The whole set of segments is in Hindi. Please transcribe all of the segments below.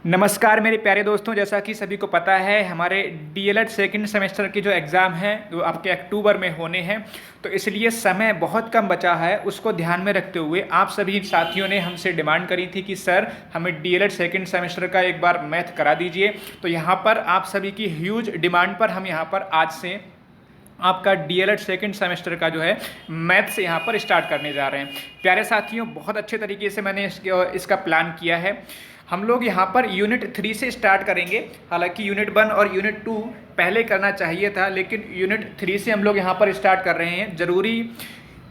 नमस्कार मेरे प्यारे दोस्तों। जैसा कि सभी को पता है हमारे डीएलएड सेकंड सेमेस्टर की जो एग्ज़ाम है वो आपके अक्टूबर में होने हैं, तो इसलिए समय बहुत कम बचा है। उसको ध्यान में रखते हुए आप सभी साथियों ने हमसे डिमांड करी थी कि सर हमें डीएलएड सेकंड सेमेस्टर का एक बार मैथ करा दीजिए। तो यहाँ पर आप सभी की ह्यूज डिमांड पर हम यहाँ पर आज से आपका डीएलएड सेकंड सेमेस्टर का जो है मैथ्स यहाँ पर स्टार्ट करने जा रहे हैं। प्यारे साथियों, बहुत अच्छे तरीके से मैंने इसका प्लान किया है। हम लोग यहाँ पर यूनिट 3 से स्टार्ट करेंगे। हालांकि यूनिट 1 और यूनिट 2 पहले करना चाहिए था, लेकिन यूनिट 3 से हम लोग यहाँ पर स्टार्ट कर रहे हैं। ज़रूरी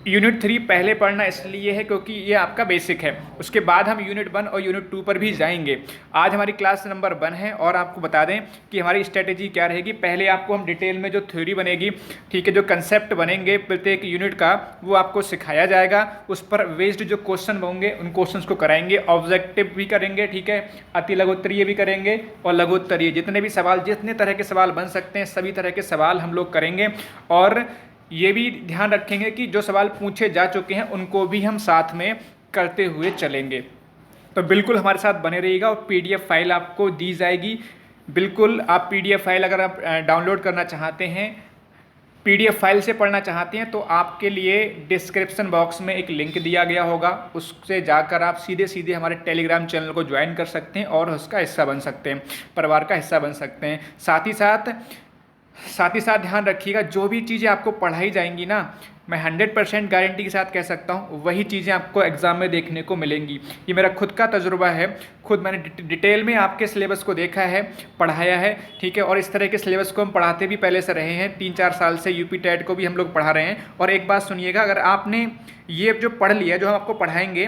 यूनिट 3 पहले पढ़ना इसलिए है क्योंकि ये आपका बेसिक है। उसके बाद हम यूनिट 1 और यूनिट 2 पर भी जाएंगे। आज हमारी क्लास नंबर 1 है और आपको बता दें कि हमारी स्ट्रेटेजी क्या रहेगी। पहले आपको हम डिटेल में जो थ्योरी बनेगी, ठीक है, जो कंसेप्ट बनेंगे प्रत्येक यूनिट का, वो आपको सिखाया जाएगा। उस पर बेस्ड जो क्वेश्चन होंगे उन क्वेश्चंस को कराएंगे। ऑब्जेक्टिव भी करेंगे, ठीक है, अति लघुत्तरीय भी करेंगे और लघुत्तरीय, जितने भी सवाल, जितने तरह के सवाल बन सकते हैं सभी तरह के सवाल हम लोग करेंगे। और ये भी ध्यान रखेंगे कि जो सवाल पूछे जा चुके हैं उनको भी हम साथ में करते हुए चलेंगे। तो बिल्कुल हमारे साथ बने रहिएगा और पीडीएफ फाइल आपको दी जाएगी। बिल्कुल आप पीडीएफ फाइल अगर आप डाउनलोड करना चाहते हैं, पीडीएफ फाइल से पढ़ना चाहते हैं, तो आपके लिए डिस्क्रिप्शन बॉक्स में एक लिंक दिया गया होगा। उससे जाकर आप सीधे सीधे हमारे टेलीग्राम चैनल को ज्वाइन कर सकते हैं और उसका हिस्सा बन सकते हैं, परिवार का हिस्सा बन सकते हैं। साथ ही साथ ध्यान रखिएगा, जो भी चीज़ें आपको पढ़ाई जाएंगी ना, मैं 100% गारंटी के साथ कह सकता हूँ वही चीज़ें आपको एग्ज़ाम में देखने को मिलेंगी। ये मेरा खुद का तजुर्बा है। खुद मैंने डिटेल में आपके सिलेबस को देखा है, पढ़ाया है, ठीक है। और इस तरह के सिलेबस को हम पढ़ाते भी पहले से रहे हैं। 3-4 साल से यूपी टेट को भी हम लोग पढ़ा रहे हैं। और एक बात सुनिएगा, अगर आपने ये जो पढ़ लिया, जो हम आपको पढ़ाएंगे,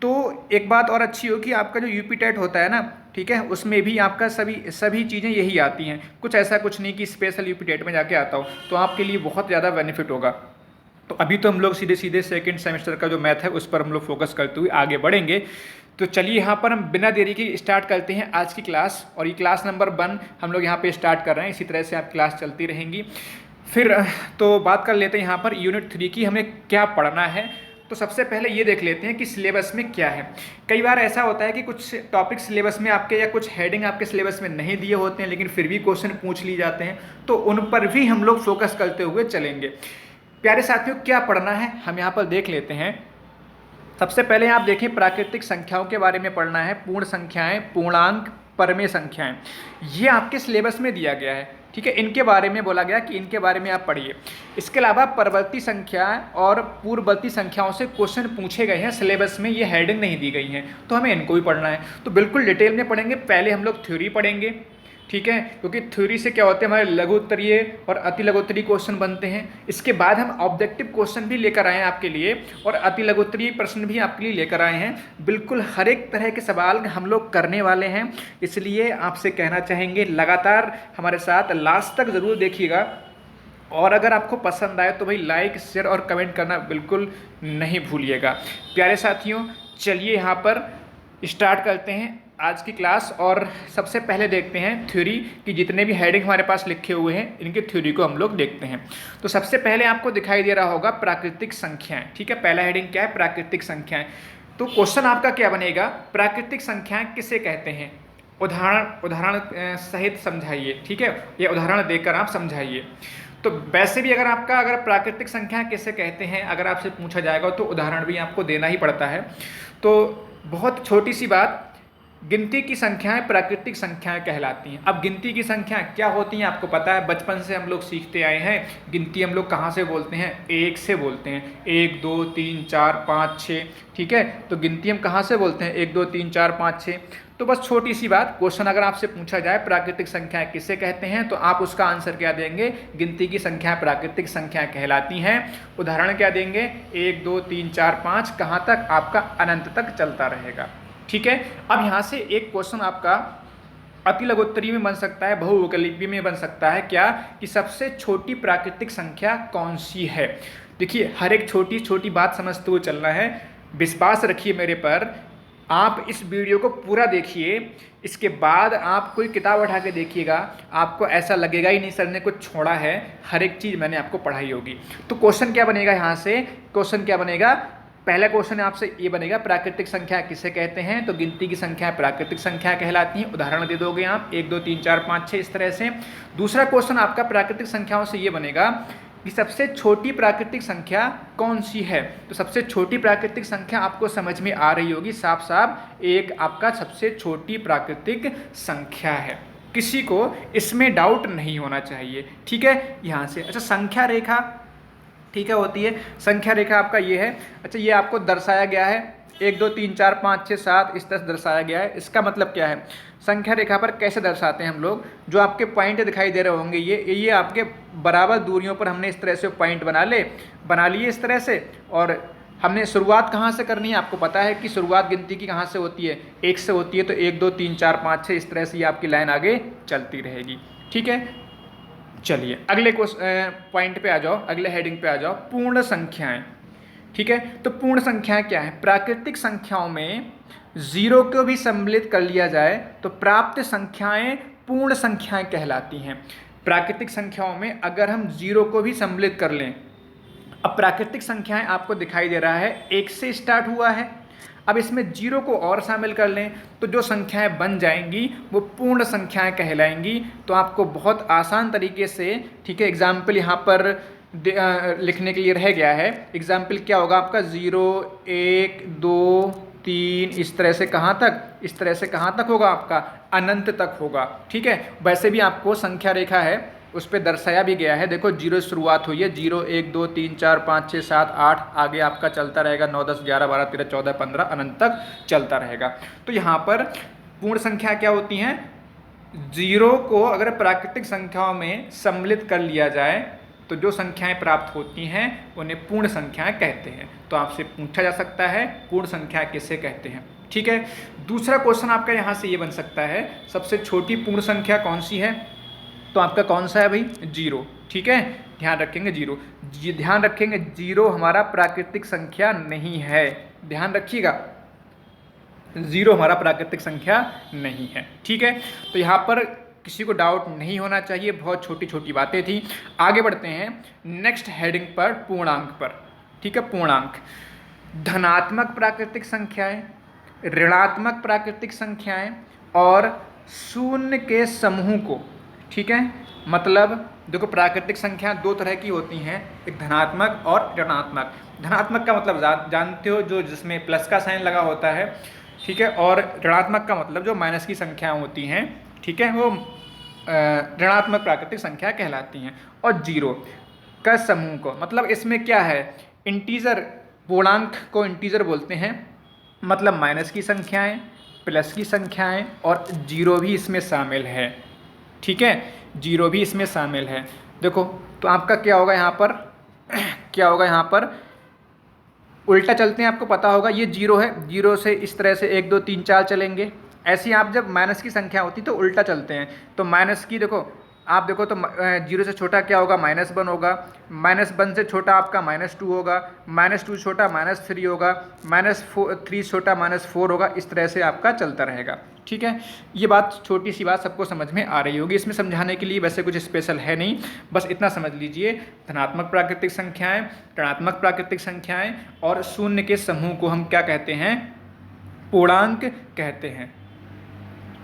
तो एक बात और अच्छी हो कि आपका जो यूपी टेट होता है ना, ठीक है, उसमें भी आपका सभी चीज़ें यही आती हैं। कुछ नहीं कि स्पेशल यूपी टेट में जाके आता हो, तो आपके लिए बहुत ज़्यादा बेनिफिट होगा। तो अभी तो हम लोग सीधे सीधे सेकंड सेमेस्टर का जो मैथ है उस पर हम लोग फोकस करते हुए आगे बढ़ेंगे। तो चलिए यहाँ पर हम बिना देरी के स्टार्ट करते हैं आज की क्लास। और ये क्लास नंबर 1 हम लोग यहाँ पे स्टार्ट कर रहे हैं। इसी तरह से आप क्लास चलती रहेंगी। फिर तो बात कर लेते हैं यहाँ पर यूनिट 3 की, हमें क्या पढ़ना है। तो सबसे पहले ये देख लेते हैं कि सिलेबस में क्या है। कई बार ऐसा होता है कि कुछ टॉपिक सिलेबस में आपके, या कुछ हेडिंग आपके सिलेबस में नहीं दिए होते हैं, लेकिन फिर भी क्वेश्चन पूछ लिए जाते हैं, तो उन पर भी हम लोग फोकस करते हुए चलेंगे। प्यारे साथियों, क्या पढ़ना है हम यहाँ पर देख लेते हैं। सबसे पहले आप देखें, प्राकृतिक संख्याओं के बारे में पढ़ना है। पूर्ण संख्याएं, पूर्णांक, परमेय संख्याएं, ये आपके सिलेबस में दिया गया है, ठीक है। इनके बारे में बोला गया कि इनके बारे में आप पढ़िए। इसके अलावा परवर्ती संख्याएं और पूर्ववर्ती संख्याओं से क्वेश्चन पूछे गए हैं सिलेबस में, ये हेडिंग नहीं दी गई हैं, तो हमें इनको भी पढ़ना है। तो बिल्कुल डिटेल में पढ़ेंगे। पहले हम लोग थ्योरी पढ़ेंगे, ठीक है, क्योंकि थ्योरी से क्या होते हैं, हमारे लघु उत्तरीय और अति लघु उत्तरीय क्वेश्चन बनते हैं। इसके बाद हम ऑब्जेक्टिव क्वेश्चन भी लेकर आए हैं आपके लिए, और अति लघु उत्तरीय प्रश्न भी आपके लिए लेकर आए हैं। बिल्कुल हर एक तरह के सवाल हम लोग करने वाले हैं, इसलिए आपसे कहना चाहेंगे लगातार हमारे साथ लास्ट तक ज़रूर देखिएगा। और अगर आपको पसंद आए तो भाई लाइक, शेयर और कमेंट करना बिल्कुल नहीं भूलिएगा। प्यारे साथियों, चलिए यहाँ पर स्टार्ट करते हैं आज की क्लास। और सबसे पहले देखते हैं थ्योरी की, जितने भी हेडिंग हमारे पास लिखे हुए हैं इनके थ्योरी को हम लोग देखते हैं। तो सबसे पहले आपको दिखाई दे रहा होगा प्राकृतिक संख्याएं, ठीक है। पहला हेडिंग क्या है, प्राकृतिक संख्याएं। तो क्वेश्चन आपका क्या बनेगा, प्राकृतिक संख्याएं किसे कहते हैं, उदाहरण सहित समझाइए, ठीक है, ये उदाहरण देकर आप समझाइए। तो वैसे भी अगर प्राकृतिक संख्याएं किसे कहते हैं अगर आपसे पूछा जाएगा तो उदाहरण भी आपको देना ही पड़ता है। तो बहुत छोटी सी बात, गिनती की संख्याएं प्राकृतिक संख्याएं कहलाती हैं। अब गिनती की संख्याएं क्या होती हैं आपको पता है, बचपन से हम लोग सीखते आए हैं। गिनती हम लोग कहाँ से बोलते हैं, 1 से बोलते हैं। 1 2 3 4 5 6, ठीक है। तो गिनती हम कहाँ से बोलते हैं, 1 2 3 4 5 6। तो बस छोटी सी बात, क्वेश्चन अगर आपसे पूछा जाए प्राकृतिक संख्याएं किसे कहते हैं, तो आप उसका आंसर क्या देंगे, गिनती की संख्याएं प्राकृतिक संख्याएं कहलाती हैं। उदाहरण क्या देंगे, 1 2 3 4 5, कहाँ तक, आपका अनंत तक चलता रहेगा, ठीक है। अब यहाँ से एक क्वेश्चन आपका अति लघुत्तरी में बन सकता है, बहुविकल्पी में बन सकता है, क्या कि सबसे छोटी प्राकृतिक संख्या कौन सी है। देखिए, हर एक छोटी छोटी बात समझते हुए चलना है। विश्वास रखिए मेरे पर, आप इस वीडियो को पूरा देखिए। इसके बाद आप कोई किताब उठा के देखिएगा, आपको ऐसा लगेगा ही नहीं सर ने कुछ छोड़ा है, हर एक चीज़ मैंने आपको पढ़ाई होगी। तो क्वेश्चन क्या बनेगा यहाँ से, क्वेश्चन क्या बनेगा, पहला क्वेश्चन आपसे ये बनेगा, प्राकृतिक संख्या किसे कहते हैं? तो गिनती की संख्या प्राकृतिक संख्या कहलाती हैं। उदाहरण दे दोगे आप 1 2 3 4 5 6 इस तरह से। दूसरा क्वेश्चन आपका प्राकृतिक संख्याओं से ये बनेगा कि सबसे छोटी प्राकृतिक संख्या कौन सी है? तो सबसे छोटी प्राकृतिक संख्या आपको समझ में आ रही होगी साफ साफ, एक आपका सबसे छोटी प्राकृतिक संख्या है, किसी को इसमें डाउट नहीं होना चाहिए। ठीक है, यहाँ से अच्छा संख्या रेखा, ठीक है, होती है संख्या रेखा आपका ये है। अच्छा ये आपको दर्शाया गया है 1 2 3 4 5 6 7 इस तरह से दर्शाया गया है। इसका मतलब क्या है? संख्या रेखा पर कैसे दर्शाते हैं हम लोग? जो आपके पॉइंट दिखाई दे रहे होंगे ये आपके बराबर दूरियों पर हमने इस तरह से पॉइंट बना लिए इस तरह से। और हमने शुरुआत कहाँ से करनी है? आपको पता है कि शुरुआत गिनती की कहाँ से होती है? 1 से होती है। तो 1 2 3 4 5 6 इस तरह से ये आपकी लाइन आगे चलती रहेगी। ठीक है, चलिए अगले पॉइंट पे आ जाओ, अगले हेडिंग पे आ जाओ, पूर्ण संख्याएं। ठीक है, तो पूर्ण संख्याएं क्या है? प्राकृतिक संख्याओं में जीरो को भी सम्मिलित कर लिया जाए तो प्राप्त संख्याएं पूर्ण संख्याएं कहलाती हैं। प्राकृतिक संख्याओं में अगर हम जीरो को भी सम्मिलित कर लें, अब प्राकृतिक संख्याएं आपको दिखाई दे रहा है 1 से स्टार्ट हुआ है, अब इसमें जीरो को और शामिल कर लें तो जो संख्याएं बन जाएंगी वो पूर्ण संख्याएं कहलाएंगी। तो आपको बहुत आसान तरीके से, ठीक है, एग्जाम्पल यहाँ पर लिखने के लिए रह गया है। एग्जाम्पल क्या होगा आपका? 0 1 2 3 इस तरह से कहाँ तक? इस तरह से कहाँ तक होगा आपका? अनंत तक होगा। ठीक है, वैसे भी आपको संख्या रेखा है उस पर दर्शाया भी गया है। देखो 0 शुरुआत हुई है, 0 1 2 3 4 5 6 7 8 आगे आपका चलता रहेगा 9 10 11 12 13 14 15 अनंत तक चलता रहेगा। तो यहाँ पर पूर्ण संख्या क्या होती हैं? जीरो को अगर प्राकृतिक संख्याओं में सम्मिलित कर लिया जाए तो जो संख्याएं प्राप्त होती हैं उन्हें पूर्ण संख्याएं कहते हैं। तो आपसे पूछा जा सकता है पूर्ण संख्या किसे कहते हैं। ठीक है, दूसरा क्वेश्चन आपका यहाँ से ये बन सकता है, सबसे छोटी पूर्ण संख्या कौन सी है? तो आपका कौन सा है भाई? 0। ठीक है, ध्यान रखेंगे 0, ध्यान रखेंगे 0 हमारा प्राकृतिक संख्या नहीं है। ध्यान रखिएगा 0 हमारा प्राकृतिक संख्या नहीं है। ठीक है, तो यहाँ पर किसी को डाउट नहीं होना चाहिए, बहुत छोटी छोटी बातें थी। आगे बढ़ते हैं नेक्स्ट हेडिंग पर, पूर्णांक पर। ठीक है, पूर्णांक धनात्मक प्राकृतिक संख्याएं, ऋणात्मक प्राकृतिक संख्याएं और शून्य के समूह को, ठीक है, मतलब देखो प्राकृतिक संख्या दो तरह की होती हैं, एक धनात्मक और ऋणात्मक। धनात्मक का मतलब जानते हो, जो जिसमें प्लस का साइन लगा होता है। ठीक है, और ऋणात्मक का मतलब जो माइनस की संख्याएं होती हैं, ठीक है, वो ऋणात्मक प्राकृतिक संख्या कहलाती हैं। और जीरो का समूह को, मतलब इसमें क्या है, इंटीजर, पूर्णांक को इंटीजर बोलते हैं, मतलब माइनस की संख्याएं, प्लस की संख्याएं और जीरो भी इसमें शामिल है। ठीक है, जीरो भी इसमें शामिल है। देखो तो आपका क्या होगा यहाँ पर, क्या होगा यहाँ पर, उल्टा चलते हैं, आपको पता होगा ये जीरो है, जीरो से इस तरह से 1 2 3 4 चलेंगे। ऐसे ही आप जब माइनस की संख्या होती तो उल्टा चलते हैं। तो माइनस की देखो, आप देखो तो जीरो से छोटा क्या होगा, -1 होगा, -1 से छोटा आपका -2 होगा, -2 छोटा -3 होगा, -3 छोटा -4 होगा। इस तरह से आपका चलता रहेगा। ठीक है, ये बात छोटी सी बात सबको समझ में आ रही होगी। इसमें समझाने के लिए वैसे कुछ स्पेशल है नहीं, बस इतना समझ लीजिए, धनात्मक प्राकृतिक संख्याएं, ऋणात्मक प्राकृतिक संख्याएं और शून्य के समूह को हम क्या कहते हैं, पूर्णांक कहते हैं।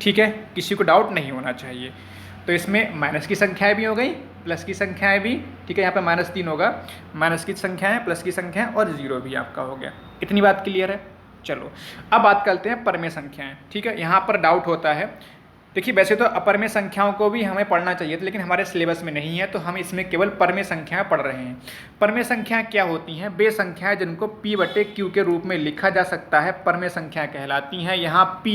ठीक है, किसी को डाउट नहीं होना चाहिए। तो इसमें माइनस की संख्याएं भी हो गई, प्लस की संख्याएं भी। ठीक है, यहाँ पे -3 होगा, माइनस की संख्याएं, प्लस की संख्याएं और जीरो भी आपका हो गया। इतनी बात क्लियर है। चलो अब बात करते हैं परमेय संख्याएं। ठीक है, यहाँ पर डाउट होता है। देखिए वैसे तो अपरमेय संख्याओं को भी हमें पढ़ना चाहिए था, लेकिन हमारे सिलेबस में नहीं है, तो हम इसमें केवल परमेय संख्याएं पढ़ रहे हैं। परमेय संख्याएं क्या होती हैं, वे संख्याएं जिनको P/Q के रूप में लिखा जा सकता है, परमेय संख्या कहलाती हैं। यहाँ P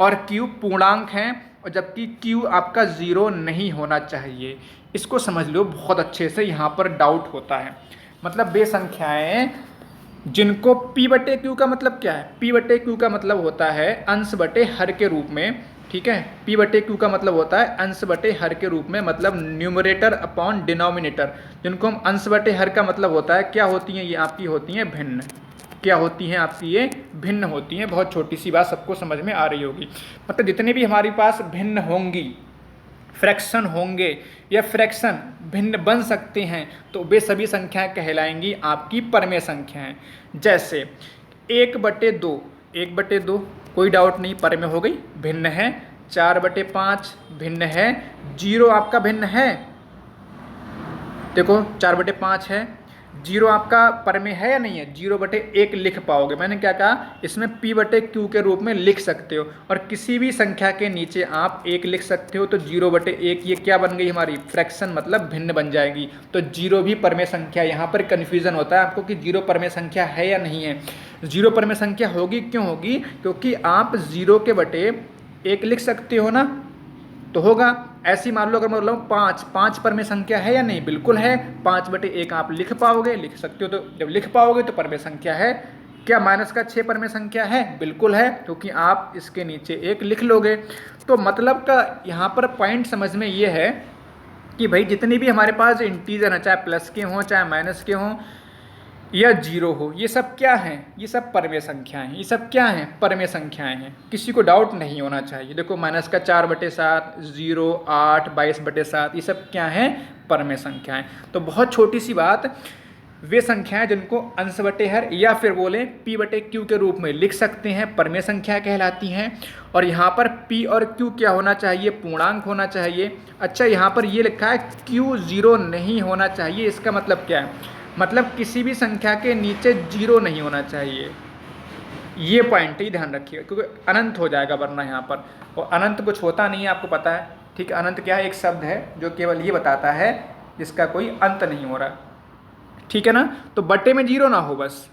और Q पूर्णांक हैं, और जबकि Q आपका 0 नहीं होना चाहिए। इसको समझ लो बहुत अच्छे से, यहाँ पर डाउट होता है। मतलब वे संख्याएं जिनको P/Q का मतलब क्या है, P/Q का मतलब होता है अंश बटे हर के रूप में। ठीक है, P/Q का मतलब होता है अंश बटे हर के रूप में, मतलब न्यूमरेटर अपॉन डिनोमिनेटर। जिनको हम अंश बटे हर का मतलब होता है, क्या होती हैं ये आपकी, होती हैं भिन्न। क्या होती हैं आपकी, ये भिन्न होती हैं। बहुत छोटी सी बात सबको समझ में आ रही होगी। मतलब जितने भी हमारे पास भिन्न होंगी फ्रैक्शन होंगे या फ्रैक्शन भिन्न बन सकते हैं, तो वे सभी संख्याएं कहलाएंगी आपकी परमेय संख्याएं। जैसे 1/2, 1/2 कोई डाउट नहीं परमेय हो गई, भिन्न है। 4/5 भिन्न है। 0 आपका भिन्न है, देखो 4/5 है। 0 आपका परमेय है या नहीं है? 0/1 लिख पाओगे। मैंने क्या कहा, इसमें p/q के रूप में लिख सकते हो, और किसी भी संख्या के नीचे आप 1 लिख सकते हो। तो 0/1 ये क्या बन गई हमारी? फ्रैक्शन, मतलब भिन्न बन जाएगी। तो 0 भी परमेय संख्या। यहाँ पर कन्फ्यूजन होता है आपको कि 0 परमेय संख्या है या नहीं है। 0 परमेय संख्या होगी, क्यों होगी? क्योंकि आप 0 के बटे 1 लिख सकते हो ना, तो होगा। ऐसी मान लो अगर मैं बोल रहा हूँ 5 परमेय संख्या है या नहीं? बिल्कुल है। 5/1 आप लिख पाओगे, लिख सकते हो। तो जब लिख पाओगे तो परमेय संख्या है। क्या -6 परमेय संख्या है? बिल्कुल है, क्योंकि आप इसके नीचे 1 लिख लोगे। तो मतलब का यहाँ पर पॉइंट समझ में ये है कि भाई जितनी भी हमारे पास इंटीजर हैं, चाहे प्लस के हों चाहे माइनस के हों या 0 हो, ये सब क्या हैं? ये सब परमेय संख्याएं हैं। ये सब क्या हैं? परमेय संख्याएं हैं। किसी को डाउट नहीं होना चाहिए। देखो -4/7, 0, 8, 22/7, ये सब क्या हैं? परमेय संख्याएं। तो बहुत छोटी सी बात, वे संख्याएं जिनको अंश बटे हर या फिर बोले p/q के रूप में लिख सकते हैं, परमेय संख्या कहलाती हैं। और यहाँ पर p और q क्या होना चाहिए? पूर्णांक होना चाहिए। अच्छा, यहाँ पर ये लिखा है q 0 नहीं होना चाहिए। इसका मतलब क्या है? मतलब किसी भी संख्या के नीचे 0 नहीं होना चाहिए। ये पॉइंट ही ध्यान रखिएगा, क्योंकि अनंत हो जाएगा वरना यहाँ पर, और अनंत कुछ होता नहीं है, आपको पता है। ठीक है, अनंत क्या है? एक शब्द है जो केवल ये बताता है जिसका कोई अंत नहीं हो रहा। ठीक है ना? तो बटे में 0 ना हो, बस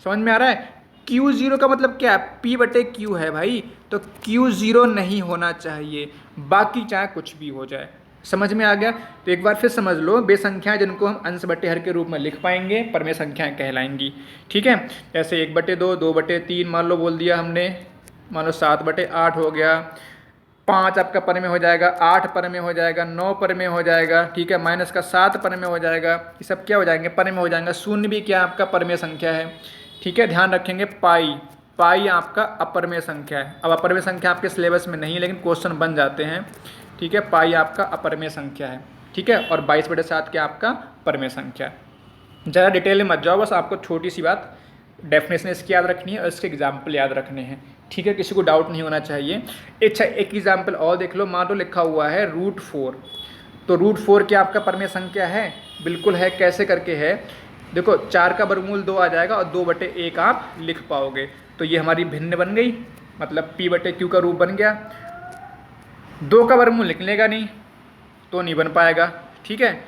समझ में आ रहा है? Q0 का मतलब क्या है? p/q है भाई, तो Q0 नहीं होना चाहिए, बाकी चाहे कुछ भी हो जाए। समझ में आ गया? तो एक बार फिर समझ लो, वे संख्याएं जिनको हम अंश बटे हर के रूप में लिख पाएंगे परमेय संख्याएं कहलाएंगी। ठीक है, जैसे 1/2, 2/3 मान लो बोल दिया हमने, मान लो 7/8 हो गया। 5 आपका परमेय हो जाएगा, 8 परमेय हो जाएगा, 9 परमेय हो जाएगा। ठीक है, -7 परमेय हो जाएगा। ये सब क्या हो जाएंगे? परमेय हो जाएंगे। 0 भी क्या आपका परमेय संख्या है। ठीक है, ध्यान रखेंगे। पाई आपका अपरमेय संख्या है। अब अपरमेय संख्या आपके सिलेबस में नहीं है, लेकिन क्वेश्चन बन जाते हैं। ठीक है, पाई आपका अपरमेय संख्या है। ठीक है, और 22/7 क्या आपका परमेय संख्या है। ज़्यादा डिटेल में मत जाओ, बस आपको छोटी सी बात डेफिनेशन इसकी याद रखनी है और इसके एग्जाम्पल याद रखने हैं। ठीक है, किसी को डाउट नहीं होना चाहिए। अच्छा, एक एग्जाम्पल और देख लो। मान लो लिखा हुआ है √4, तो √4 क्या आपका परमेय संख्या है? बिल्कुल है। कैसे करके है? देखो, 4 का वर्गमूल 2 आ जाएगा और 2/1 आप लिख पाओगे। तो ये हमारी भिन्न बन गई, मतलब p/q का रूप बन गया। 2 का वर्गमूल निकलेगा नहीं तो नहीं बन पाएगा। ठीक है,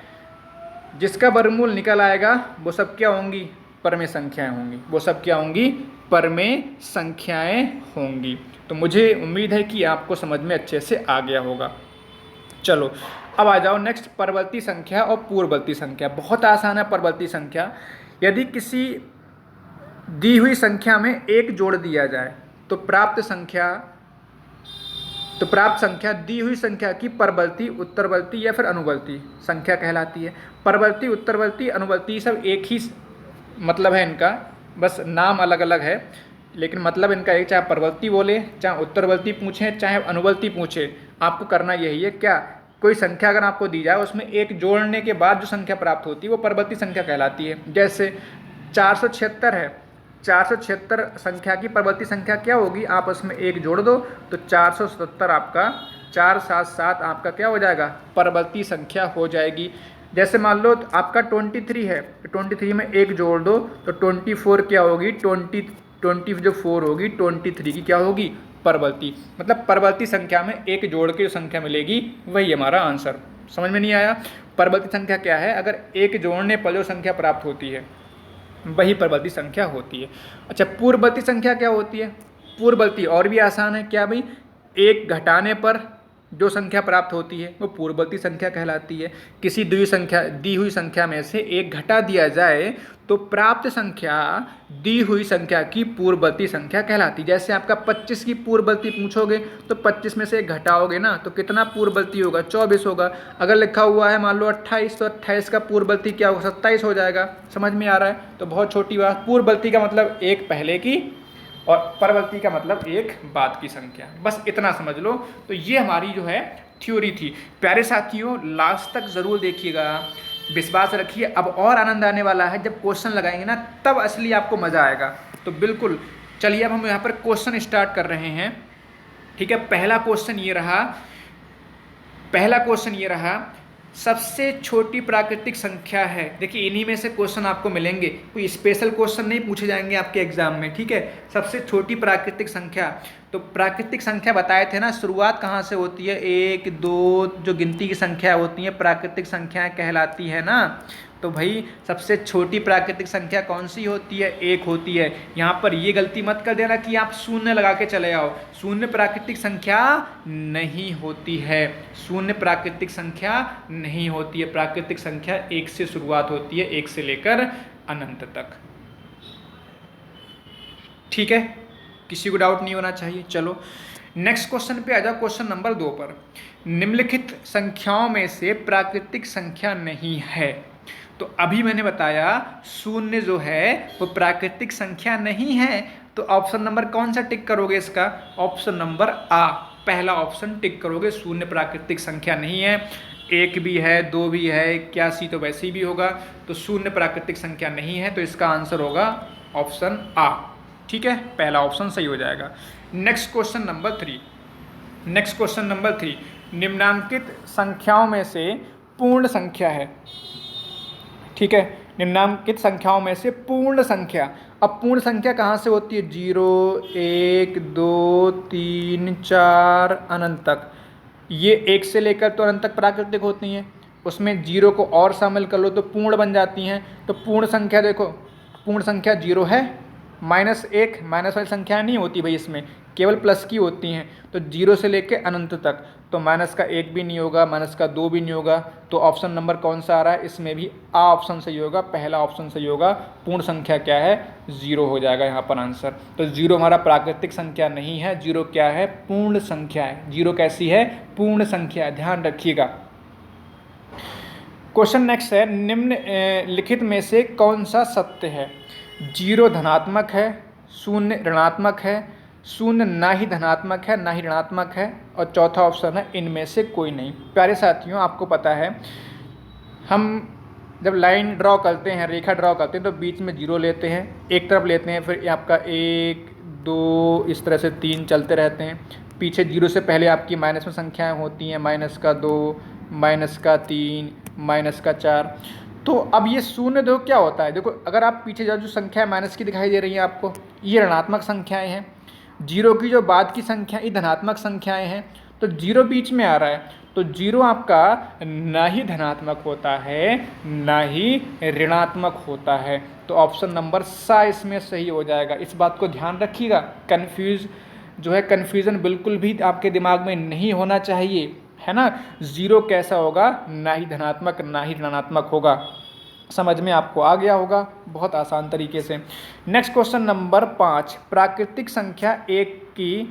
जिसका वर्गमूल निकल आएगा वो सब क्या होंगी? परमेय संख्याएं होंगी। वो सब क्या होंगी? परमेय संख्याएं होंगी। तो मुझे उम्मीद है कि आपको समझ में अच्छे से आ गया होगा। चलो अब आ जाओ नेक्स्ट, परवर्ती संख्या और पूर्ववर्ती संख्या। बहुत आसान है परवर्ती संख्या। यदि किसी दी हुई संख्या में 1 जोड़ दिया जाए तो प्राप्त संख्या दी हुई संख्या की परवर्ती, उत्तरवर्ती या फिर अनुवर्ती संख्या कहलाती है। परवर्ती, उत्तरवर्ती, अनुवर्ती सब एक ही मतलब है इनका, बस नाम अलग अलग है, लेकिन मतलब इनका एक। चाहे परवर्ती बोले, चाहे उत्तरवर्ती पूछें, चाहे अनुवर्ती पूछे, आपको करना यही है। क्या? कोई संख्या अगर आपको दी जाए, उसमें 1 जोड़ने के बाद जो संख्या प्राप्त होती है वो परवर्ती संख्या कहलाती है। जैसे 476 है, 476 संख्या की परवर्ती संख्या क्या होगी? आप उसमें 1 जोड़ दो तो 477 आपका, 477 आपका क्या हो जाएगा? परवर्ती संख्या हो जाएगी। जैसे मान लो आपका 23 है, तो 23 में 1 जोड़ दो तो 24 क्या होगी? 20 जो 4 होगी 23 की क्या होगी? परवर्ती। मतलब परवर्ती संख्या में 1 जोड़ के जो संख्या मिलेगी वही हमारा आंसर। समझ में नहीं आया? परवर्ती संख्या क्या है? अगर 1 जोड़ने पर जो संख्या प्राप्त होती है वही परवर्ती संख्या होती है। अच्छा, पूर्ववर्ती संख्या क्या होती है? पूर्ववर्ती और भी आसान है। क्या भाई? 1 घटाने पर जो संख्या प्राप्त होती है वो पूर्ववर्ती संख्या कहलाती है। किसी दी हुई संख्या में से 1 घटा दिया जाए तो प्राप्त संख्या दी हुई संख्या की पूर्ववर्ती संख्या कहलाती है। जैसे आपका 25 की पूर्ववर्ती पूछोगे तो 25 में से 1 घटाओगे ना तो कितना पूर्ववर्ती होगा? 24 होगा। अगर लिखा हुआ है मान लो 28, तो 28 का पूर्ववर्ती क्या होगा? 27 हो जाएगा। समझ में आ रहा है? तो बहुत छोटी बात। पूर्ववर्ती का मतलब 1 पहले की और परवर्ती का मतलब एक बाद की संख्या। बस इतना समझ लो। तो ये हमारी जो है थ्योरी थी। प्यारे साथियों, लास्ट तक ज़रूर देखिएगा, विश्वास रखिए अब और आनंद आने वाला है। जब क्वेश्चन लगाएंगे ना तब असली आपको मज़ा आएगा। तो बिल्कुल चलिए अब हम यहाँ पर क्वेश्चन स्टार्ट कर रहे हैं। ठीक है, पहला क्वेश्चन ये रहा, सबसे छोटी प्राकृतिक संख्या है। देखिए इन्हीं में से क्वेश्चन आपको मिलेंगे, कोई स्पेशल क्वेश्चन नहीं पूछे जाएंगे आपके एग्जाम में। ठीक है, सबसे छोटी प्राकृतिक संख्या। तो प्राकृतिक संख्या बताए थे ना, शुरुआत कहाँ से होती है, 1 2 जो गिनती की संख्या होती है प्राकृतिक संख्याएं कहलाती है ना। तो भाई सबसे छोटी प्राकृतिक संख्या कौन सी होती है, 1 होती है। यहाँ पर ये गलती मत कर देना कि आप शून्य लगा के चले आओ, शून्य प्राकृतिक संख्या नहीं होती है, शून्य प्राकृतिक संख्या नहीं होती है। प्राकृतिक संख्या 1 से शुरुआत होती है, 1 से लेकर अनंत तक। ठीक है, किसी को डाउट नहीं होना चाहिए। चलो नेक्स्ट क्वेश्चन पे आ जाओ, क्वेश्चन नंबर 2 पर। निम्नलिखित संख्याओं में से प्राकृतिक संख्या नहीं है। तो अभी मैंने बताया शून्य जो है वो प्राकृतिक संख्या नहीं है। तो ऑप्शन नंबर कौन सा टिक करोगे इसका, ऑप्शन नंबर आ, पहला ऑप्शन टिक करोगे, शून्य प्राकृतिक संख्या नहीं है। 1 भी है, 2 भी है, 81 तो वैसे ही भी होगा। तो शून्य प्राकृतिक संख्या नहीं है, तो इसका आंसर होगा ऑप्शन आ। ठीक है, पहला ऑप्शन सही हो जाएगा। नेक्स्ट क्वेश्चन नंबर 3, निम्नांकित संख्याओं में से पूर्ण संख्या है। ठीक है, निम्नांकित संख्याओं में से पूर्ण संख्या। अब पूर्ण संख्या कहाँ से होती है, 0 1 2 3 4 अनंत तक। ये 1 से लेकर तो अनंत तक प्राकृतिक होती हैं, उसमें 0 को और शामिल कर लो तो पूर्ण बन जाती हैं। तो पूर्ण संख्या देखो, पूर्ण संख्या 0 है, -1 माइनस वाली संख्या नहीं होती भाई, इसमें केवल प्लस की होती हैं। तो 0 से लेके अनंत तक, तो माइनस का 1 भी नहीं होगा, माइनस का 2 भी नहीं होगा। तो ऑप्शन नंबर कौन सा आ रहा है, इसमें भी आ ऑप्शन सही होगा, पहला ऑप्शन सही होगा। पूर्ण संख्या क्या है, 0 हो जाएगा यहाँ पर आंसर। तो 0 हमारा प्राकृतिक संख्या नहीं है, 0 क्या है, पूर्ण संख्या है। 0 कैसी है, पूर्ण संख्या है, ध्यान रखिएगा। क्वेश्चन नेक्स्ट है, निम्नलिखित में से कौन सा सत्य है। 0 धनात्मक है, 0 ऋणात्मक है, 0 ना ही धनात्मक है ना ही ऋणात्मक है, और चौथा ऑप्शन है इनमें से कोई नहीं। प्यारे साथियों, आपको पता है हम जब लाइन ड्रॉ करते हैं, रेखा ड्रॉ करते हैं, तो बीच में 0 लेते हैं, एक तरफ लेते हैं, फिर आपका 1 2 इस तरह से 3 चलते रहते हैं। पीछे 0 से पहले आपकी माइनस में संख्याएं होती हैं, -2 -3 -4। तो अब ये 0 देखो क्या होता है, देखो अगर आप पीछे जाओ, जो संख्या माइनस की दिखाई दे रही है आपको, ये ऋणात्मक संख्याएं हैं। 0 की जो बाद की संख्या ये धनात्मक संख्याएं हैं। तो 0 बीच में आ रहा है, तो 0 आपका ना ही धनात्मक होता है ना ही ऋणात्मक होता है। तो ऑप्शन नंबर सा इसमें सही हो जाएगा। इस बात को ध्यान रखिएगा, कन्फ्यूज़न बिल्कुल भी आपके दिमाग में नहीं होना चाहिए, है ना। 0 कैसा होगा, ना ही धनात्मक ना ही ऋणात्मक होगा। समझ में आपको आ गया होगा बहुत आसान तरीके से। नेक्स्ट क्वेश्चन नंबर 5, प्राकृतिक संख्या 1 की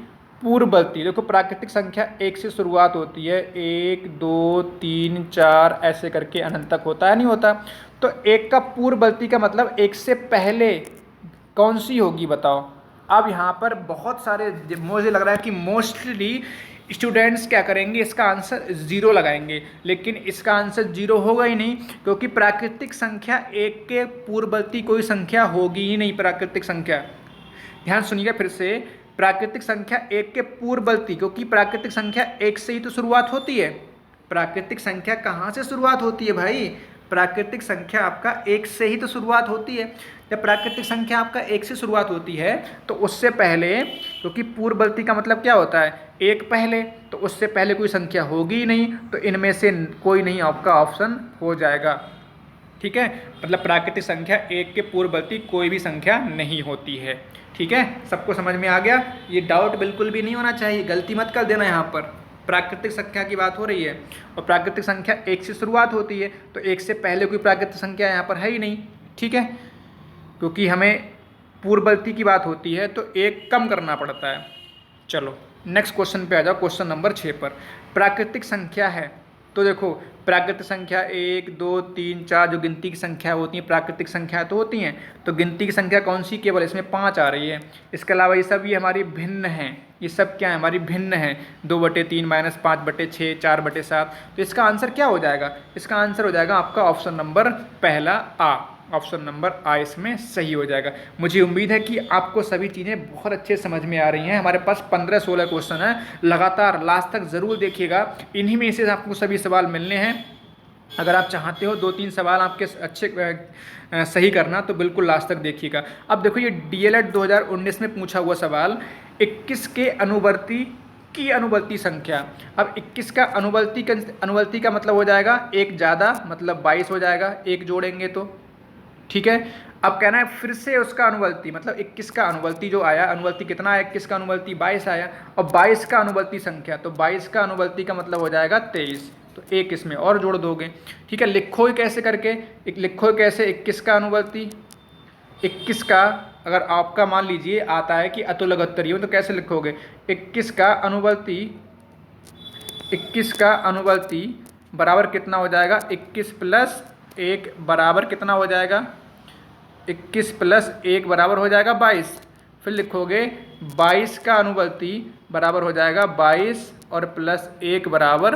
पूर्ववर्ती। देखो प्राकृतिक संख्या 1 से शुरुआत होती है, 1 2 3 4 ऐसे करके अनंत तक होता है, नहीं होता। तो 1 का पूर्ववर्ती का मतलब 1 से पहले कौन सी होगी बताओ। अब यहाँ पर बहुत सारे, मुझे लग रहा है कि मोस्टली स्टूडेंट्स क्या करेंगे, इसका आंसर 0 लगाएंगे, लेकिन इसका आंसर 0 होगा ही नहीं, क्योंकि प्राकृतिक संख्या 1 के पूर्ववर्ती कोई संख्या होगी ही नहीं। प्राकृतिक संख्या, ध्यान सुनिएगा फिर से, प्राकृतिक संख्या 1 के पूर्ववर्ती, क्योंकि प्राकृतिक संख्या 1 से ही तो शुरुआत होती है। प्राकृतिक संख्या कहाँ से शुरुआत होती है भाई, प्राकृतिक संख्या आपका 1 से ही तो शुरुआत होती है। जब प्राकृतिक संख्या आपका 1 से शुरुआत होती है तो उससे पहले, क्योंकि पूर्ववर्ती का मतलब क्या होता है, 1 पहले, तो उससे पहले कोई संख्या होगी ही नहीं। तो इनमें से कोई नहीं आपका ऑप्शन हो जाएगा। ठीक है, मतलब प्राकृतिक संख्या 1 के पूर्ववर्ती कोई भी संख्या नहीं होती है। ठीक है, सबको समझ में आ गया। ये डाउट बिल्कुल भी नहीं होना चाहिए, गलती मत कर देना। यहाँ पर प्राकृतिक संख्या की बात हो रही है और प्राकृतिक संख्या 1 से शुरुआत होती है, तो 1 से पहले कोई प्राकृतिक संख्या यहाँ पर है ही नहीं। ठीक है, क्योंकि हमें पूर्ववर्ती की बात होती है तो 1 कम करना पड़ता है। चलो नेक्स्ट क्वेश्चन पे आ जाओ, क्वेश्चन नंबर 6 पर। प्राकृतिक संख्या है तो देखो प्राकृतिक संख्या 1 2 3 4 जो गिनती की संख्या होती हैं, प्राकृतिक संख्या तो होती हैं, तो गिनती की संख्या कौन सी, केवल इसमें 5 आ रही है। इसके अलावा ये सब ये हमारी भिन्न हैं, ये सब क्या है, हमारी भिन्न है। 2/3 माइनस 5/6 4/7। तो इसका आंसर क्या हो जाएगा, इसका आंसर हो जाएगा आपका ऑप्शन नंबर पहला आ। ऑप्शन नंबर आ इसमें सही हो जाएगा। मुझे उम्मीद है कि आपको सभी चीज़ें बहुत अच्छे समझ में आ रही हैं। हमारे पास 15-16 क्वेश्चन हैं, लगातार लास्ट तक ज़रूर देखिएगा, इन्हीं में से आपको सभी सवाल मिलने हैं। अगर आप चाहते हो 2-3 सवाल आपके अच्छे सही करना तो बिल्कुल लास्ट तक देखिएगा। अब देखो ये DLED 2019 में पूछा हुआ सवाल, 21 के अनुवर्ती की अनुवर्ती संख्या। अब 21 का अनुवर्ती का मतलब हो जाएगा एक ज़्यादा, मतलब 22 हो जाएगा, एक जोड़ेंगे तो, ठीक है। अब कहना है फिर से उसका अनुवर्ती, मतलब 21 का अनुवर्ती जो आया, अनुवर्ती कितना आया, 21 का अनुवर्ती 22 आया, और 22 का अनुवर्ती संख्या, तो 22 का अनुवर्ती का मतलब हो जाएगा 23, तो एक इसमें और जोड़ दोगे, ठीक है। लिखो कैसे करके, लिखो कैसे, 21 का अनुवर्ती, 21 का अगर आपका मान लीजिए आता है कि अतुलगोत्तरीय हो तो कैसे लिखोगे, 21 का अनुवर्ती, 21 का अनुवर्ती बराबर कितना हो जाएगा, 21 + 1 बराबर कितना हो जाएगा, 21 + 1 बराबर हो जाएगा 22। फिर लिखोगे 22 का अनुवर्ती बराबर हो जाएगा 22 और +1 बराबर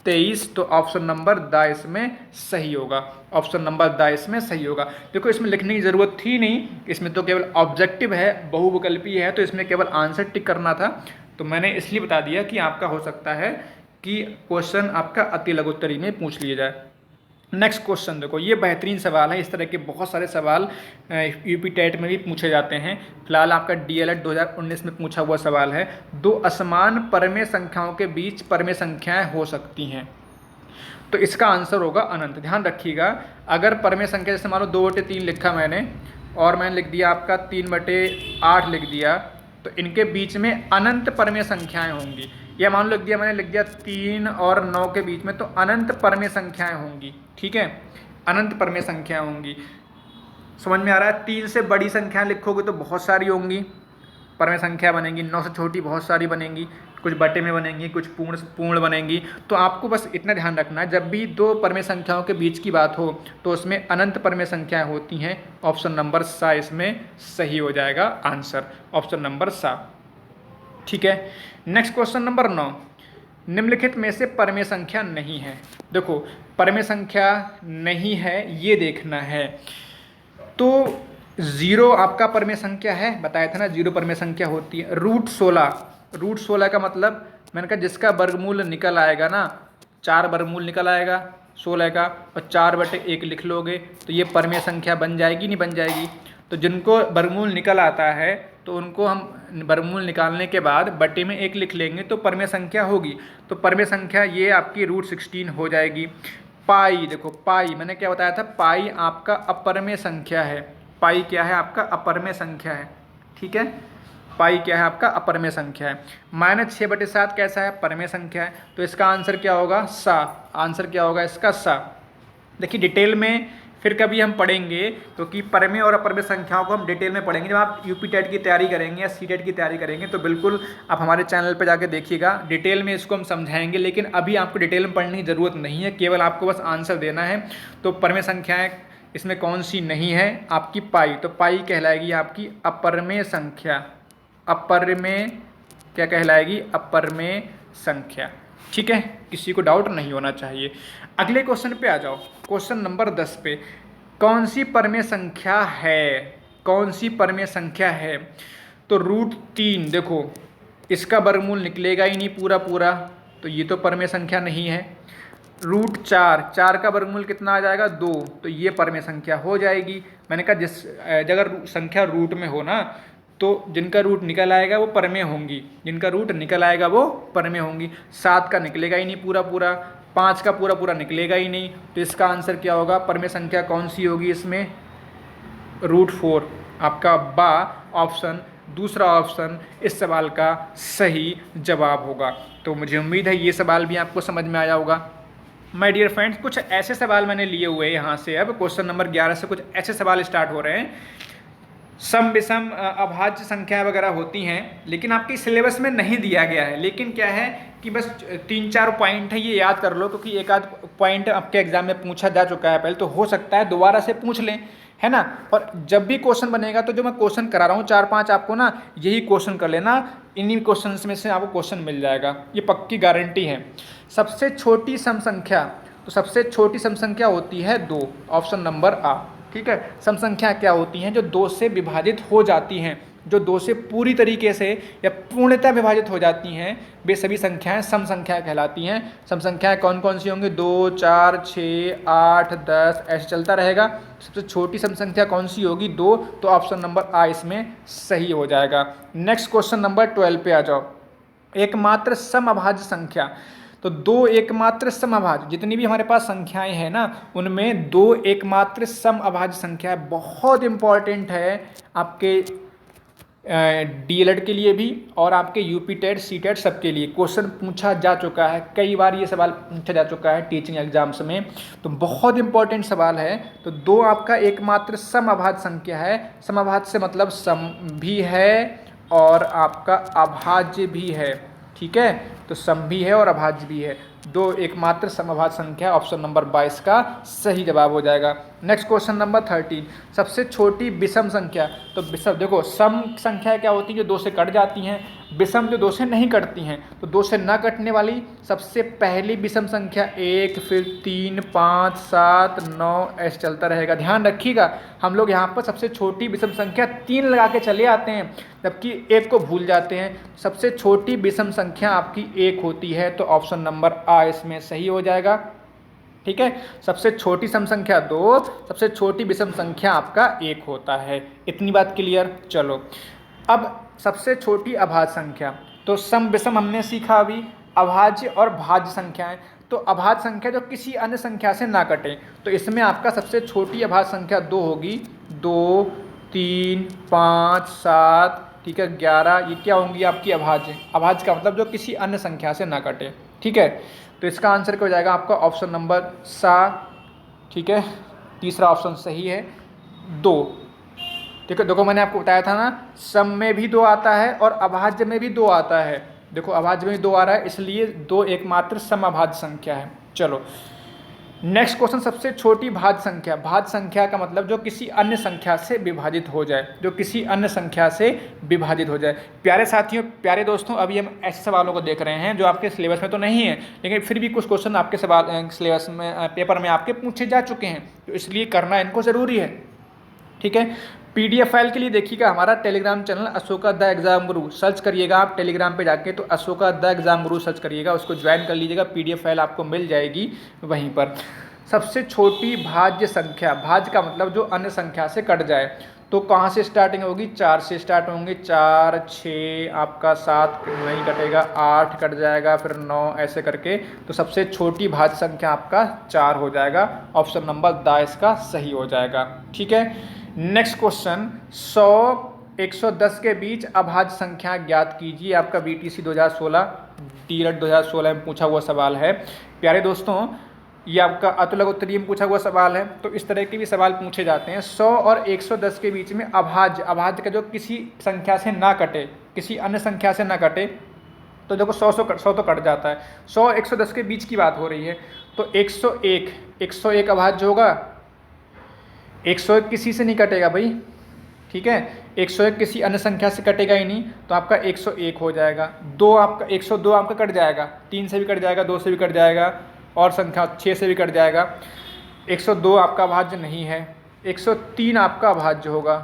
23। तो ऑप्शन नंबर द इसमें सही होगा, ऑप्शन नंबर द इसमें सही होगा। देखो इसमें लिखने की ज़रूरत थी नहीं, इसमें तो केवल ऑब्जेक्टिव है, बहुविकल्पीय है, तो इसमें केवल आंसर टिक करना था। तो मैंने इसलिए बता दिया कि आपका हो सकता है कि क्वेश्चन आपका अति लघुत्तरी में पूछ लिया जाए। नेक्स्ट क्वेश्चन देखो, ये बेहतरीन सवाल है। इस तरह के बहुत सारे सवाल यूपी टेट में भी पूछे जाते हैं। फिलहाल आपका DLED 2019 में पूछा हुआ सवाल है, 2 असमान परमेय संख्याओं के बीच परमेय संख्याएं हो सकती हैं, तो इसका आंसर होगा अनंत। ध्यान रखिएगा, अगर परमेय संख्या जैसे मान लो 2/3 लिखा मैंने, और मैंने लिख दिया आपका 3/8 लिख दिया, तो इनके बीच में अनंत परमेय संख्याएं होंगी। या मान लो मैंने लिख दिया 3 और 9 के बीच में, तो अनंत परमेय संख्याएं होंगी, ठीक है, अनंत परमेय संख्याएं होंगी। समझ में आ रहा है। 3 से बड़ी संख्याएं लिखोगे तो बहुत सारी होंगी, परमेय संख्या बनेंगी। 9 से छोटी बहुत सारी बनेंगी, कुछ बटे में बनेंगी, कुछ पूर्ण बनेंगी। तो आपको बस इतना ध्यान रखना है, जब भी 2 परमेय संख्याओं के बीच की बात हो तो उसमें अनंत परमेय संख्याएं होती हैं। ऑप्शन नंबर सा इसमें सही हो जाएगा आंसर, ऑप्शन नंबर सा, ठीक है। नेक्स्ट क्वेश्चन नंबर 9, निम्नलिखित में से परमेय संख्या नहीं है। देखो परमेय संख्या नहीं है ये देखना है, तो 0 आपका परमेय संख्या है, बताया था ना 0 परमेय संख्या होती है। √16 का मतलब मैंने कहा जिसका वर्गमूल निकल आएगा ना, 4 वर्गमूल निकल आएगा 16 का, और 4/1 लिख लोगे तो ये परमेय संख्या बन जाएगी, नहीं बन जाएगी। तो जिनको वर्गमूल निकल आता है तो उनको हम वर्गमूल निकालने के बाद बटे में 1 लिख लेंगे तो परमेय संख्या होगी। तो परमेय संख्या ये आपकी √16 हो जाएगी। पाई, देखो पाई मैंने क्या बताया था, पाई आपका अपरमेय संख्या है। पाई क्या है आपका, अपरमेय संख्या है, ठीक है। पाई क्या है आपका, अपरमेय संख्या है। -6/7 कैसा है, परमेय संख्या है। तो इसका आंसर क्या होगा, सा। आंसर क्या होगा इसका, सा। देखिए डिटेल में फिर कभी हम पढ़ेंगे, क्योंकि परमेय और अपरमेय संख्याओं को हम डिटेल में पढ़ेंगे। जब आप यूपी टेट की तैयारी करेंगे या CTET की तैयारी करेंगे तो बिल्कुल आप हमारे चैनल पर जाके देखिएगा, डिटेल में इसको हम समझाएंगे। लेकिन अभी आपको डिटेल में पढ़ने की ज़रूरत नहीं है, केवल आपको बस आंसर देना है। तो परमेय संख्याएँ इसमें कौन सी नहीं है, आपकी पाई। तो पाई कहलाएगी आपकी अपरमेय संख्या। अपरमेय क्या कहलाएगी, अपरमेय संख्या, ठीक है। किसी को डाउट नहीं होना चाहिए। अगले क्वेश्चन पे आ जाओ, क्वेश्चन नंबर 10 पे, कौन सी परमेय संख्या है, कौन सी परमेय संख्या है। तो √3, देखो इसका वर्गमूल निकलेगा ही नहीं पूरा पूरा, तो ये तो परमेय संख्या नहीं है। √4 का वर्गमूल कितना आ जाएगा, 2, तो ये परमेय संख्या हो जाएगी। मैंने कहा जिस अगर संख्या रूट में हो ना, तो जिनका रूट निकल आएगा वो परमेय होंगी, जिनका रूट निकल आएगा वो परमेय होंगी। 7 का निकलेगा ही नहीं पूरा पूरा, 5 का पूरा पूरा निकलेगा ही नहीं। तो इसका आंसर क्या होगा, परमेय संख्या कौन सी होगी इसमें, √4 आपका बा ऑप्शन, दूसरा ऑप्शन इस सवाल का सही जवाब होगा। तो मुझे उम्मीद है ये सवाल भी आपको समझ में आया होगा। माय डियर फ्रेंड्स, कुछ ऐसे सवाल मैंने लिए हुए हैं यहाँ से। अब क्वेश्चन नंबर 11 से कुछ ऐसे सवाल स्टार्ट हो रहे हैं सम विषम अभाज्य संख्या वगैरह होती हैं, लेकिन आपके सिलेबस में नहीं दिया गया है। लेकिन क्या है कि बस 3-4 पॉइंट है, ये याद कर लो, क्योंकि एक आध पॉइंट आपके एग्जाम में पूछा जा चुका है पहले, तो हो सकता है दोबारा से पूछ लें, है ना। और जब भी क्वेश्चन बनेगा तो जो मैं क्वेश्चन करा रहा हूँ 4-5 आपको ना यही क्वेश्चन कर लेना, इन्हीं क्वेश्चन में से आपको क्वेश्चन मिल जाएगा, ये पक्की गारंटी है। सबसे छोटी सम संख्या, तो सबसे छोटी सम संख्या होती है 2, ऑप्शन नंबर आ। ठीक है, सम संख्या क्या होती हैं? जो 2 से विभाजित हो जाती हैं, जो 2 से पूरी तरीके से या पूर्णतः विभाजित हो जाती हैं, वे सभी संख्याएं सम संख्या कहलाती हैं। सम संख्याएं कौन कौन सी होंगी? 2, 4, 6, 8, 10 ऐसे चलता रहेगा। सबसे छोटी सम संख्या कौन सी होगी? 2, तो ऑप्शन नंबर आ इसमें सही हो जाएगा। नेक्स्ट क्वेश्चन नंबर 12 पे आ जाओ। एकमात्र समअभाज्य संख्या, तो 2 एकमात्र समअभाज्य, जितनी भी हमारे पास संख्याएं हैं ना, उनमें 2 एकमात्र समअभाज्य संख्या बहुत इंपॉर्टेंट है आपके डीएलएड के लिए भी और आपके यूपी टेट सी टेट सबके लिए। क्वेश्चन पूछा जा चुका है, कई बार ये सवाल पूछा जा चुका है टीचिंग एग्जाम्स में, तो बहुत इंपॉर्टेंट सवाल है। तो 2 आपका एकमात्र समअभाज्य संख्या है। समअभाज्य से मतलब सम भी है और आपका अभाज्य भी है। ठीक है, तो सम भी है और अभाज्य भी है। 2 एकमात्र समअभाज्य संख्या, ऑप्शन नंबर 22 का सही जवाब हो जाएगा। नेक्स्ट क्वेश्चन नंबर 13, सबसे छोटी विषम संख्या। तो विषम देखो, सम संख्या क्या होती है? जो 2 से कट जाती हैं। विषम जो 2 से नहीं कटती हैं। तो 2 से ना कटने वाली सबसे पहली विषम संख्या 1, फिर 3, 5, 7, 9 ऐसे चलता रहेगा। ध्यान रखिएगा, हम लोग यहाँ पर सबसे छोटी विषम संख्या 3 लगा के चले आते हैं, जबकि 1 को भूल जाते हैं। सबसे छोटी विषम संख्या आपकी 1 होती है, तो ऑप्शन नंबर आ इसमें सही हो जाएगा। ठीक है, सबसे छोटी सम संख्या 2, सबसे छोटी विषम संख्या आपका 1 होता है। इतनी बात क्लियर। चलो अब सबसे छोटी अभाज्य संख्या, तो सम विषम हमने सीखा अभी, अभाज्य और भाज्य संख्याएं। तो अभाज्य संख्या जो किसी अन्य संख्या से ना कटे, तो इसमें आपका सबसे छोटी अभाज्य संख्या 2 होगी। 2, 3, 5, 7, ठीक है, 11, ये क्या होंगी आपकी अभाज्य। अभाज्य का मतलब जो किसी अन्य संख्या से ना कटे। ठीक है, तो इसका आंसर क्या हो जाएगा आपका? ऑप्शन नंबर सा। ठीक है, तीसरा ऑप्शन सही है, 2। ठीक है, देखो मैंने आपको बताया था ना, सम में भी 2 आता है और अभाज्य में भी 2 आता है। देखो अभाज्य में भी 2 आ रहा है, इसलिए 2 एकमात्र समअभाज्य संख्या है। चलो नेक्स्ट क्वेश्चन, सबसे छोटी भाज्य संख्या। भाज्य संख्या का मतलब जो किसी अन्य संख्या से विभाजित हो जाए, जो किसी अन्य संख्या से विभाजित हो जाए। प्यारे साथियों, प्यारे दोस्तों, अभी हम ऐसे सवालों को देख रहे हैं जो आपके सिलेबस में तो नहीं है, लेकिन फिर भी कुछ क्वेश्चन आपके सवाल सिलेबस में पेपर में आपके पूछे जा चुके हैं, तो इसलिए करना इनको ज़रूरी है। ठीक है, पीडीएफ फाइल के लिए देखिएगा हमारा Telegram channel Ashoka the exam Guru, search करिएगा आप टेलीग्राम पे जाके, तो Ashoka the exam Guru search करिएगा, उसको ज्वाइन कर लीजिएगा, पीडीएफ फाइल आपको मिल जाएगी वहीं पर। सबसे छोटी भाज्य संख्या, भाज्य का मतलब जो अन्य संख्या से कट जाए, तो कहाँ से स्टार्टिंग होगी? 4 से स्टार्ट होंगे। 4, 6 आपका 7 नहीं कटेगा, 8 कट जाएगा, फिर 9 ऐसे करके, तो सबसे छोटी भाज्य संख्या आपका 4 हो जाएगा। ऑप्शन नंबर द इसका सही हो जाएगा। ठीक है, नेक्स्ट क्वेश्चन, 100 110 के बीच अभाज्य संख्या ज्ञात कीजिए। आपका बीटीसी 2016 डीएलएड 2016 में पूछा हुआ सवाल है। प्यारे दोस्तों, ये आपका अतुलक उत्तरीय में पूछा हुआ सवाल है, तो इस तरह के भी सवाल पूछे जाते हैं। 100 और 110 के बीच में अभाज्य, अभाज्य का जो किसी संख्या से ना कटे, किसी अन्य संख्या से ना कटे, तो देखो 100 तो कट जाता है। 100 110 के बीच की बात हो रही है, तो 101 अभाज्य होगा। 101 किसी से नहीं कटेगा भाई। ठीक है, 101 किसी अन्य संख्या से कटेगा ही नहीं, तो आपका 101 हो जाएगा। 2 आपका 102 आपका कट जाएगा, 3 से भी कट जाएगा, 2 से भी कट जाएगा, और संख्या 6 से भी कट जाएगा। 102 आपका अभाज्य नहीं है। 103 आपका अभाज्य होगा,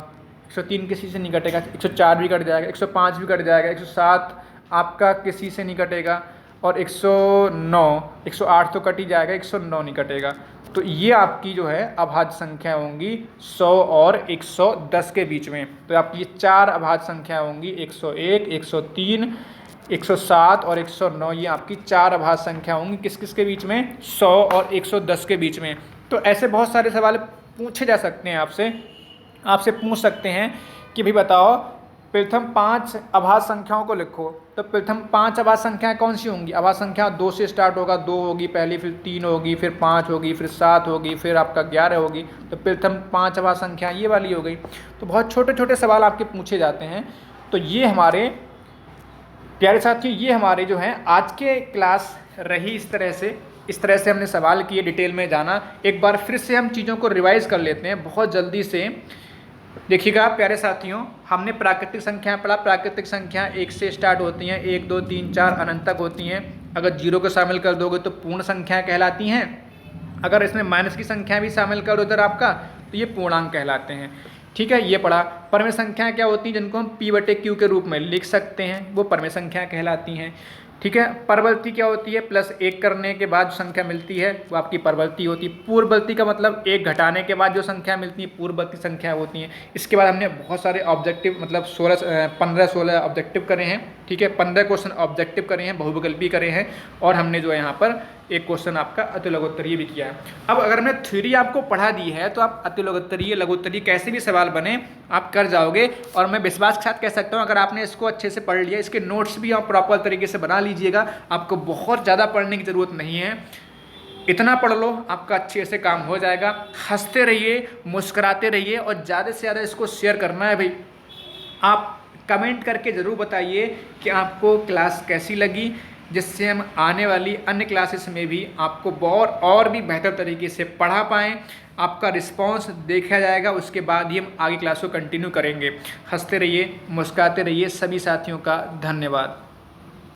103 किसी से नहीं कटेगा। 104 भी कट जाएगा, 105 भी कट जाएगा, 107 आपका किसी से नहीं कटेगा, और 109, 108 तो कट ही जाएगा, 109 नहीं कटेगा। तो ये आपकी जो है अभाज्य संख्या होंगी 100 और 110 के बीच में। तो आपकी ये 4 अभाज्य संख्या होंगी, 101, 103, 107 और 109, ये आपकी 4 अभाज्य संख्या होंगी। किस किस के बीच में? 100 और 110 के बीच में। तो ऐसे बहुत सारे सवाल पूछे जा सकते हैं आपसे पूछ सकते हैं कि भाई बताओ प्रथम 5 अभाज्य संख्याओं को लिखो। तो प्रथम 5 अभाज्य संख्याएं कौन सी होंगी? अभाज्य संख्या 2 से स्टार्ट होगा, 2 होगी पहली, फिर 3 होगी, फिर 5 होगी, फिर 7 होगी, फिर आपका 11 होगी। तो प्रथम 5 अभाज्य संख्या ये वाली हो गई। तो बहुत छोटे छोटे सवाल आपके पूछे जाते हैं। तो ये हमारे प्यारे साथियों, ये हमारे जो हैं आज के क्लास रही। इस तरह से हमने सवाल किए, डिटेल में जाना। एक बार फिर से हम चीज़ों को रिवाइज कर लेते हैं बहुत जल्दी से। देखिएगा प्यारे साथियों, हमने प्राकृतिक संख्या पढ़ा। प्राकृतिक संख्या 1 से स्टार्ट होती हैं, 1 2 3 4 अनंत तक होती हैं। अगर 0 को शामिल कर दोगे तो पूर्ण संख्या कहलाती हैं। अगर इसमें माइनस की संख्या भी शामिल कर दो इधर आपका, तो ये पूर्णांक कहलाते हैं। ठीक है, ये पढ़ा। परमेय संख्या क्या होती हैं? जिनको हम P/Q के रूप में लिख सकते हैं, वो परमेय संख्या कहलाती हैं। ठीक है, परवर्ती क्या होती है? +1 करने के बाद जो संख्या मिलती है वो आपकी परवर्ती होती है। पूर्ववर्ती का मतलब 1 घटाने के बाद जो संख्या मिलती है पूर्ववर्ती संख्या होती है। इसके बाद हमने बहुत सारे ऑब्जेक्टिव मतलब 15-16 ऑब्जेक्टिव करे हैं। ठीक है, 15 क्वेश्चन ऑब्जेक्टिव करे हैं, बहुविकल्पी करे हैं, और हमने जो है यहाँ पर एक क्वेश्चन आपका अतिलघुत्तरीय भी किया है। अब अगर हमने थ्योरी आपको पढ़ा दी है तो आप अतिलघुत्तरीय, लघुत्तरीय कैसे भी सवाल बने आप कर जाओगे। और मैं विश्वास के साथ कह सकता हूँ, अगर आपने इसको अच्छे से पढ़ लिया, इसके नोट्स भी आप प्रॉपर तरीके से बना लीजिएगा, आपको बहुत ज़्यादा पढ़ने की ज़रूरत नहीं है। इतना पढ़ लो, आपका अच्छे से काम हो जाएगा। हंसते रहिए, मुस्कुराते रहिए, और ज़्यादा से ज़्यादा इसको शेयर करना है भाई। आप कमेंट करके ज़रूर बताइए कि आपको क्लास कैसी लगी, जिससे हम आने वाली अन्य क्लासेस में भी आपको और भी बेहतर तरीके से पढ़ा पाएँ। आपका रिस्पांस देखा जाएगा, उसके बाद ही हम आगे क्लास को कंटिन्यू करेंगे। हंसते रहिए, मुस्कुराते रहिए। सभी साथियों का धन्यवाद।